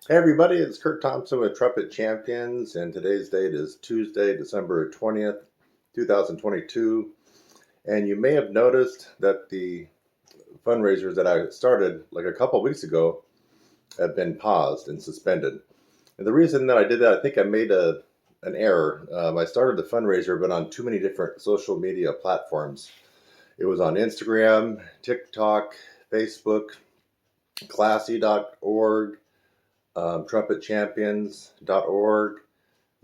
Hey everybody, it's Kurt Thompson with Trumpet Champions, and today's date is Tuesday, December 20th, 2022. And you may have noticed that the fundraisers that I started like a couple weeks ago have been paused and suspended. And the reason that I did that, I think I made an error. I started the fundraiser, but on too many different social media platforms. It was on Instagram, TikTok, Facebook, classy.org, trumpetchampions.org,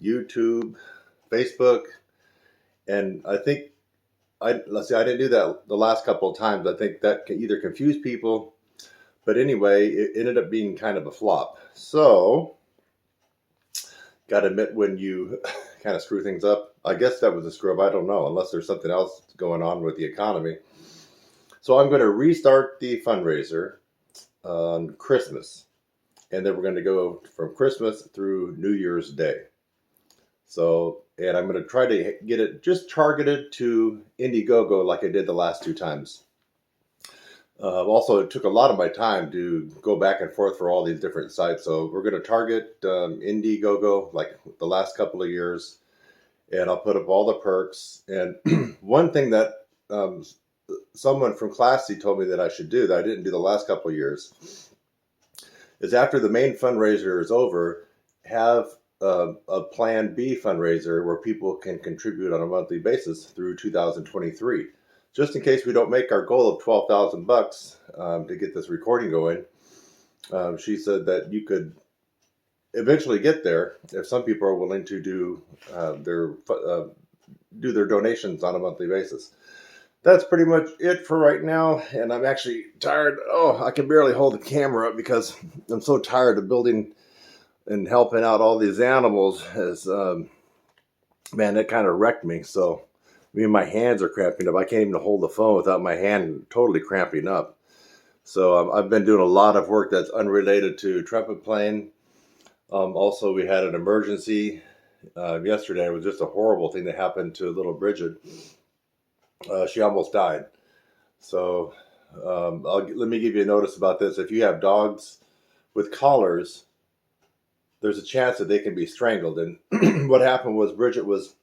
YouTube, Facebook, and I think I didn't do that the last couple of times. I think that can either confuse people, but anyway, it ended up being kind of a flop. So, got to admit when you kind of screw things up. I guess that was a screw up. I don't know, unless there's something else going on with the economy. So I'm going to restart the fundraiser on Christmas, and then we're going to go from Christmas through New Year's Day. So, and I'm going to try to get it just targeted to Indiegogo like I did the last two times. Also, it took a lot of my time to go back and forth for all these different sites. So we're going to target Indiegogo like the last couple of years, and I'll put up all the perks. And one thing that someone from Classy told me that I should do that I didn't do the last couple of years is after the main fundraiser is over, have a Plan B fundraiser where people can contribute on a monthly basis through 2023. Just in case we don't make our goal of $12,000 to get this recording going, she said that you could eventually get there if some people are willing to do their donations on a monthly basis. That's pretty much it for right now, and I'm actually tired. Oh, I can barely hold the camera up because I'm so tired of building and helping out all these animals. As man, it kind of wrecked me. So, my hands are cramping up. I can't even hold the phone without my hand totally cramping up. So I've been doing a lot of work that's unrelated to trumpet playing. Also, we had an emergency yesterday. It was just a horrible thing that happened to little Bridget. She almost died. So let me give you a notice about this. If you have dogs with collars, there's a chance that they can be strangled. And what happened was Bridget was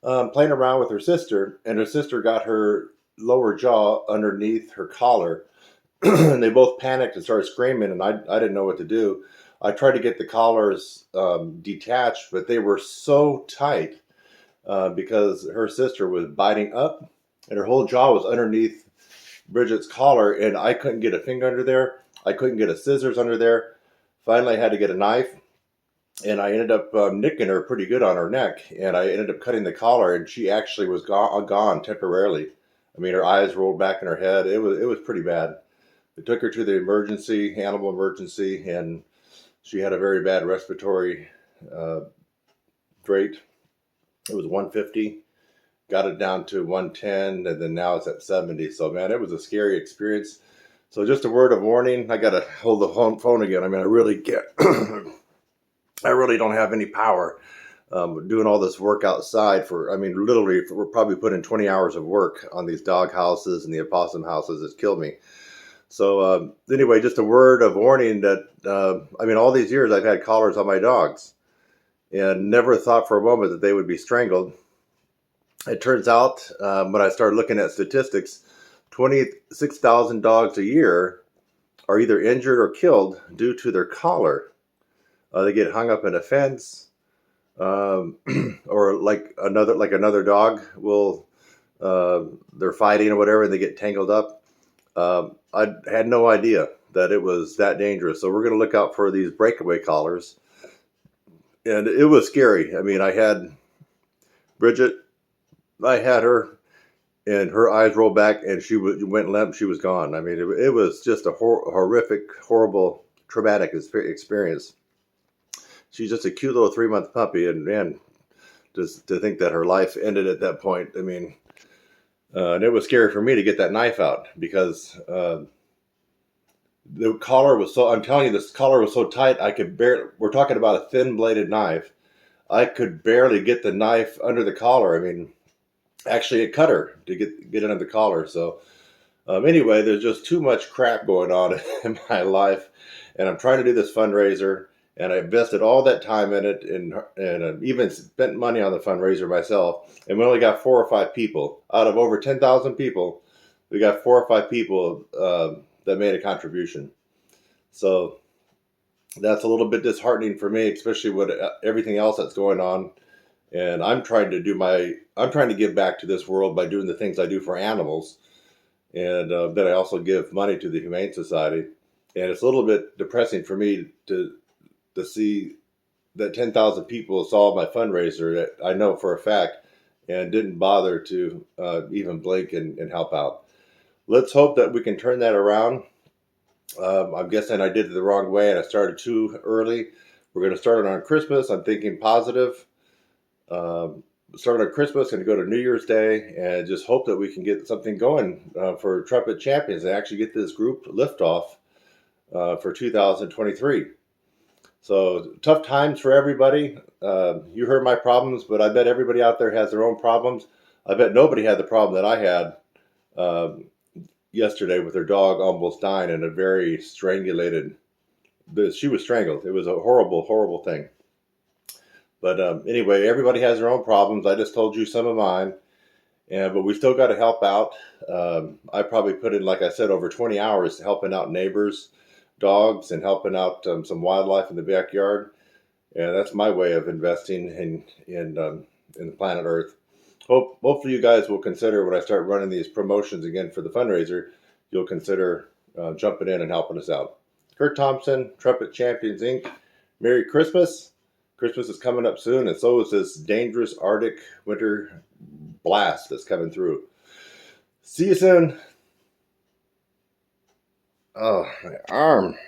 playing around with her sister, and her sister got her lower jaw underneath her collar. And they both panicked and started screaming, and I didn't know what to do. I tried to get the collars detached, but they were so tight because her sister was biting up, and her whole jaw was underneath Bridget's collar, and I couldn't get a finger under there. I couldn't get a scissors under there. Finally, I had to get a knife, and I ended up nicking her pretty good on her neck, and I ended up cutting the collar, and she actually was gone temporarily. Her eyes rolled back in her head. It was pretty bad. They took her to the animal emergency, and she had a very bad respiratory rate. It was 150, got it down to 110, and then now it's at 70. So, man, it was a scary experience. So just a word of warning, I got to hold the phone again. I really can't. I really don't have any power doing all this work outside literally, we're probably putting 20 hours of work on these dog houses and the opossum houses. It's killed me. So anyway, just a word of warning that, all these years I've had collars on my dogs and never thought for a moment that they would be strangled. It turns out when I started looking at statistics, 26,000 dogs a year are either injured or killed due to their collar. They get hung up in a fence, or like another dog will, they're fighting or whatever, and they get tangled up. I had no idea that it was that dangerous. So we're going to look out for these breakaway collars. And it was scary. I had Bridget, I had her, and her eyes rolled back, and she went limp. She was gone. It was just a horrific, horrible, traumatic experience. She's just a cute little 3-month puppy, and man, just to think that her life ended at that point. And it was scary for me to get that knife out because the collar was so, I'm telling you, this collar was so tight, I could barely, we're talking about a thin bladed knife. I could barely get the knife under the collar. Actually it cut her to get under the collar. So anyway, there's just too much crap going on in my life. and I'm trying to do this fundraiser, and I invested all that time in it, and even spent money on the fundraiser myself, and we only got 4 or 5 people out of over 10,000 people. We got 4 or 5 people that made a contribution. So that's a little bit disheartening for me, especially with everything else that's going on. And I'm trying to give back to this world by doing the things I do for animals, and then I also give money to the Humane Society. And it's a little bit depressing for me to see that 10,000 people saw my fundraiser that I know for a fact and didn't bother to even blink and help out. Let's hope that we can turn that around. I'm guessing I did it the wrong way and I started too early. We're going to start it on Christmas. I'm thinking positive. Start on Christmas and go to New Year's Day, and just hope that we can get something going for Trumpet Champions and actually get this group liftoff for 2023. So tough times for everybody. You heard my problems, but I bet everybody out there has their own problems. I bet nobody had the problem that I had yesterday with their dog almost dying in a very strangulated. She was strangled. It was a horrible, horrible thing. But anyway, everybody has their own problems. I just told you some of mine, but we still got to help out. I probably put in, like I said, over 20 hours helping out neighbors, dogs, and helping out some wildlife in the backyard. And that's my way of investing in the planet Earth. Hopefully you guys will consider, when I start running these promotions again for the fundraiser, you'll consider jumping in and helping us out. Kurt Thompson, Trumpet Champions, Inc. Merry Christmas. Christmas is coming up soon, and so is this dangerous Arctic winter blast that's coming through. See you soon. Oh, my arm.